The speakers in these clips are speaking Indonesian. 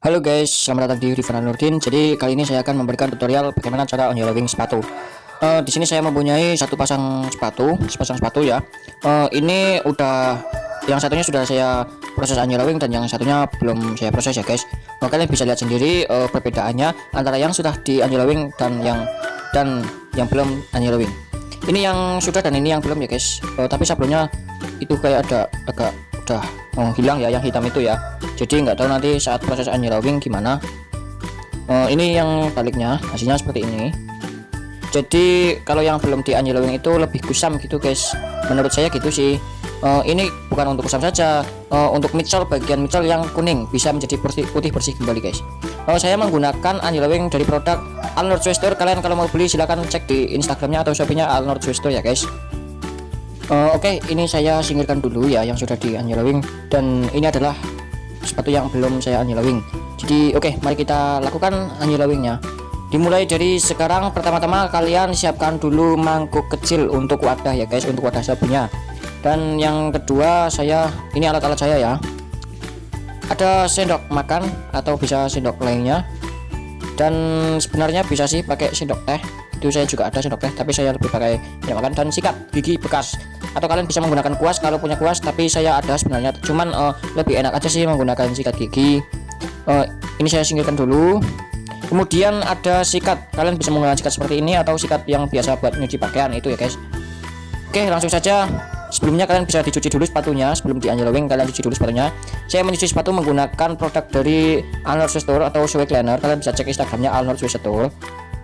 Halo guys, selamat datang di Rifan Nurdin. Jadi kali ini saya akan memberikan tutorial bagaimana cara anjlowing sepatu. Di sini saya mempunyai sepasang sepatu ya. Ini udah yang satunya sudah saya proses anjlowing dan yang satunya belum saya proses ya guys. Kalian bisa lihat sendiri perbedaannya antara yang sudah di anjlowing dan yang belum anjlowing. Ini yang sudah dan ini yang belum ya guys. Tapi sebelumnya itu kayak ada agak udah hilang ya yang hitam itu ya, jadi nggak tahu nanti saat proses anjlowing gimana. Ini yang baliknya hasilnya seperti ini. Jadi kalau yang belum di anjlowing itu lebih kusam gitu guys, menurut saya gitu sih. Ini bukan untuk kusam saja, untuk midsole, bagian midsole yang kuning bisa menjadi putih bersih kembali guys. Saya menggunakan anjlowing dari produk Al Nord Shoe Store. Kalian kalau mau beli silahkan cek di Instagramnya atau Shopee-nya Al Nord Shoe Store ya guys. Oke, ini saya singkirkan dulu ya yang sudah di anjlowing, dan ini adalah sepatu yang belum saya anjlowing. Jadi oke, mari kita lakukan anjlowingnya. Dimulai dari sekarang. Pertama-tama kalian siapkan dulu mangkuk kecil untuk wadah ya guys, untuk wadah sabunnya. Dan yang kedua, ini alat-alat saya ya. Ada sendok makan atau bisa sendok lainnya, dan sebenarnya bisa sih pakai sendok teh. Itu saya juga ada sendok teh, tapi saya lebih pakai sendok makan. Dan sikat gigi bekas, atau kalian bisa menggunakan kuas kalau punya kuas, tapi saya ada sebenarnya, cuman lebih enak aja sih menggunakan sikat gigi. Ini saya singkirkan dulu. Kemudian ada sikat, kalian bisa menggunakan sikat seperti ini atau sikat yang biasa buat nyuci pakaian itu ya guys. Oke, langsung saja. Sebelumnya kalian bisa dicuci dulu sepatunya. Sebelum di anjlowing kalian cuci dulu sepatunya. Saya mencuci sepatu menggunakan produk dari Al Nord Shoe Store atau Shoe Cleaner. Kalian bisa cek Instagramnya Al Nord Shoe Store,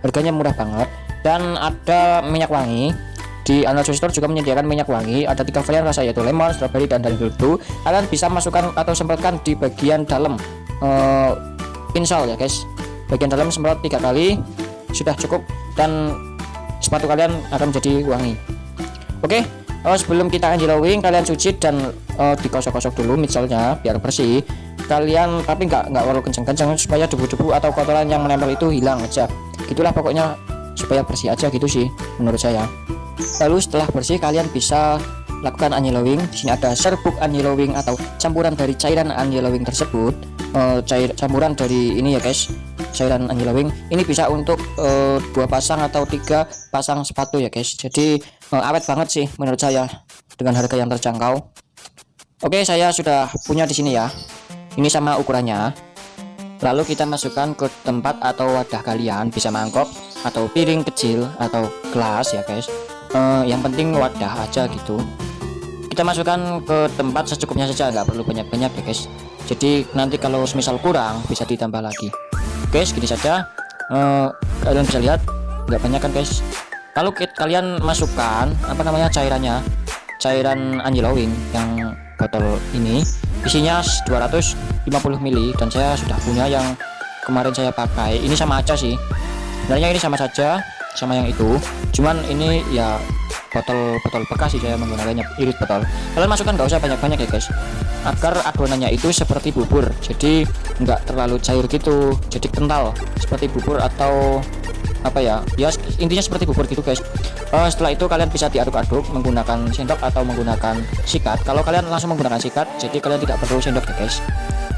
harganya murah banget. Dan ada minyak wangi. Di Al Nord Shoe Store juga menyediakan minyak wangi, ada 3 varian rasa, yaitu lemon, strawberry, dan blue. Kalian bisa masukkan atau semprotkan di bagian dalam insole ya guys. Bagian dalam semprot 3 kali sudah cukup, dan sepatu kalian akan menjadi wangi. Oke, sebelum kita anjlowing kalian cuci dan digosok-gosok dulu midsole-nya biar bersih. Kalian tapi nggak perlu kenceng-kenceng, supaya debu-debu atau kotoran yang menempel itu hilang aja. Gitulah pokoknya, supaya bersih aja gitu sih menurut saya. Lalu setelah bersih kalian bisa lakukan anjlowing. Di sini ada serbuk anjlowing atau campuran dari cairan anjlowing tersebut. Campuran dari ini ya guys, cairan anjlowing ini bisa untuk 2 pasang atau 3 pasang sepatu ya guys. Jadi awet banget sih menurut saya dengan harga yang terjangkau. Oke, saya sudah punya di sini ya. Ini sama ukurannya. Lalu kita masukkan ke tempat atau wadah kalian, bisa mangkok atau piring kecil atau gelas ya guys. Yang penting wadah aja gitu. Kita masukkan ke tempat secukupnya saja, nggak perlu banyak-banyak ya guys. Jadi nanti kalau misal kurang bisa ditambah lagi. Guys, gini saja. Kalian bisa lihat nggak banyak kan guys. Lalu kalian masukkan cairan anjlowing yang botol ini. Isinya 250 ml, dan saya sudah punya yang kemarin saya pakai. Ini sama aja sih. Sebenarnya ini sama saja sama yang itu, cuman ini ya botol bekas sih saya menggunakannya, irit botol. Kalian masukkan nggak usah banyak-banyak ya guys, agar adonannya itu seperti bubur, jadi nggak terlalu cair gitu, jadi kental seperti bubur atau apa ya intinya seperti bubur gitu guys. Setelah itu kalian bisa diaduk-aduk menggunakan sendok atau menggunakan sikat. Kalau kalian langsung menggunakan sikat, jadi kalian tidak perlu sendok ya guys.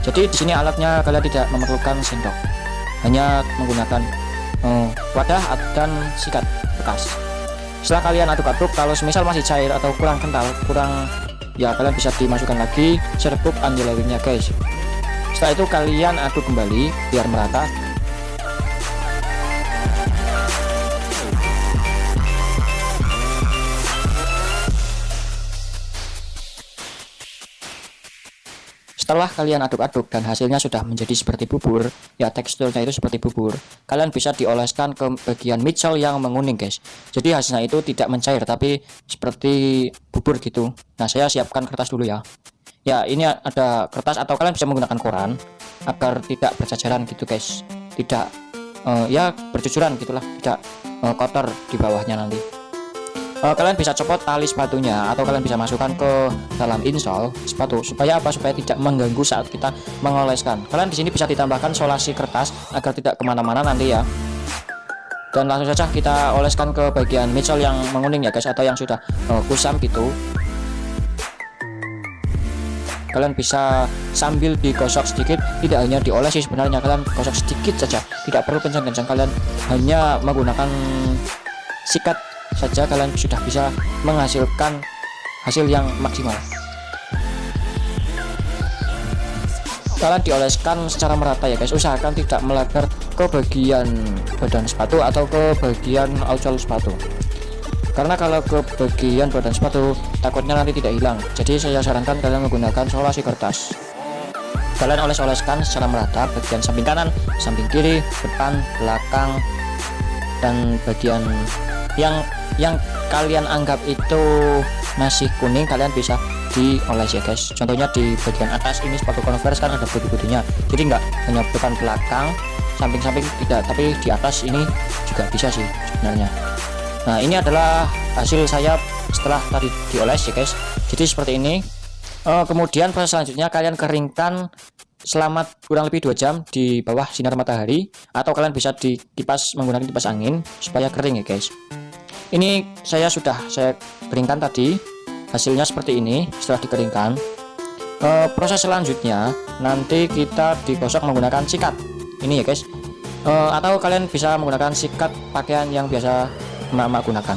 Jadi di sini alatnya kalian tidak memerlukan sendok, hanya menggunakan wadah dan sikat bekas. Setelah kalian aduk-aduk, kalau semisal masih cair atau kurang kental, ya kalian bisa dimasukkan lagi serbuk anjlowingnya guys. Setelah itu kalian aduk kembali biar merata. Setelah kalian aduk-aduk dan hasilnya sudah menjadi seperti bubur, ya teksturnya itu seperti bubur, kalian bisa dioleskan ke bagian midsole yang menguning guys. Jadi hasilnya itu tidak mencair tapi seperti bubur gitu. Nah, saya siapkan kertas dulu ya. Ya, ini ada kertas atau kalian bisa menggunakan koran agar tidak berjajaran gitu guys. Tidak ya berjujuran gitulah, tidak kotor di bawahnya nanti. Kalian bisa copot tali sepatunya atau kalian bisa masukkan ke dalam insole sepatu supaya tidak mengganggu saat kita mengoleskan. Kalian di sini bisa ditambahkan solasi kertas agar tidak kemana-mana nanti ya. Dan langsung saja kita oleskan ke bagian midsole yang menguning ya guys, atau yang sudah kusam gitu. kalian bisa sambil digosok sedikit, tidak hanya dioles sih sebenarnya, kalian gosok sedikit saja, tidak perlu kencang-kencang, kalian hanya menggunakan sikat saja, kalian sudah bisa menghasilkan hasil yang maksimal. Kalian dioleskan secara merata ya guys, usahakan tidak melebar ke bagian badan sepatu atau ke bagian outsole sepatu, karena kalau ke bagian badan sepatu takutnya nanti tidak hilang. Jadi saya sarankan kalian menggunakan solasi kertas. Kalian oles-oleskan secara merata bagian samping kanan, samping kiri, depan, belakang, dan bagian yang kalian anggap itu masih kuning kalian bisa dioles ya guys. Contohnya di bagian atas ini sepatu Converse kan ada bodi-bodinya, jadi nggak hanya depan belakang samping-samping tidak, tapi di atas ini juga bisa sih sebenarnya. Nah, ini adalah hasil saya setelah tadi dioles ya guys, jadi seperti ini. Kemudian proses selanjutnya kalian keringkan selama kurang lebih 2 jam di bawah sinar matahari, atau kalian bisa dikipas menggunakan kipas angin supaya kering ya guys. Ini saya keringkan tadi, hasilnya seperti ini setelah dikeringkan. Proses selanjutnya nanti kita digosok menggunakan sikat ini ya guys, atau kalian bisa menggunakan sikat pakaian yang biasa emak-emak gunakan.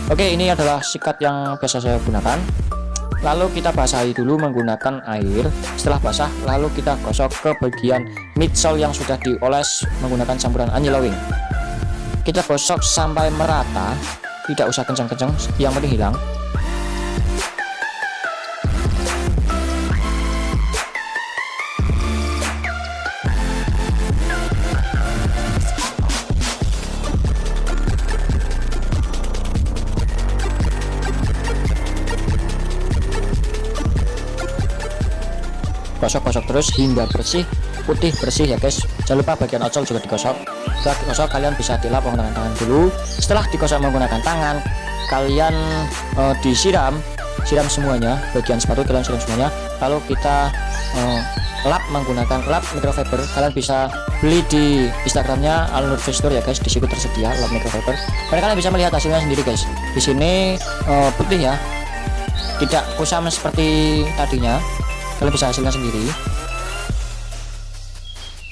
Oke, ini adalah sikat yang biasa saya gunakan. Lalu kita basahi dulu menggunakan air. Setelah basah lalu kita gosok ke bagian midsole yang sudah dioles menggunakan campuran Angelo Wing. Kita gosok sampai merata, tidak usah kencang-kencang, yang penting hilang. Gosok-gosok terus hingga bersih, putih bersih ya guys. Jangan lupa bagian outsole juga digosok. Setelah digosok kalian bisa dilap menggunakan tangan dulu. Setelah digosok menggunakan tangan, kalian disiram semuanya, bagian sepatu kalian siram semuanya. Lalu kita lap menggunakan lap microfiber. Kalian bisa beli di Instagramnya Alnurfi Store ya guys, di situ tersedia lap microfiber. Dan kalian bisa melihat hasilnya sendiri guys. Di sini putih ya, tidak kusam seperti tadinya. Kalian bisa hasilnya sendiri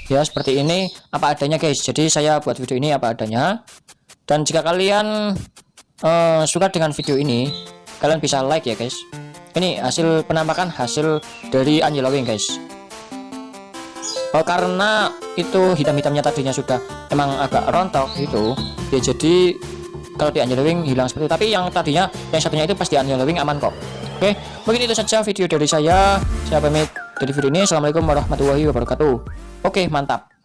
ya, seperti ini apa adanya guys. Jadi saya buat video ini apa adanya, dan jika kalian suka dengan video ini kalian bisa like ya guys. Ini hasil penampakan hasil dari Angelo Wing guys. Karena itu hitam-hitamnya tadinya sudah emang agak rontok gitu ya, jadi kalau di Angelo Wing hilang seperti itu. Tapi yang tadinya yang satunya itu pas di Angelo Wing aman kok. Oke, mungkin itu saja video dari saya. Saya pamit dari video ini. Assalamualaikum warahmatullahi wabarakatuh. Oke, mantap.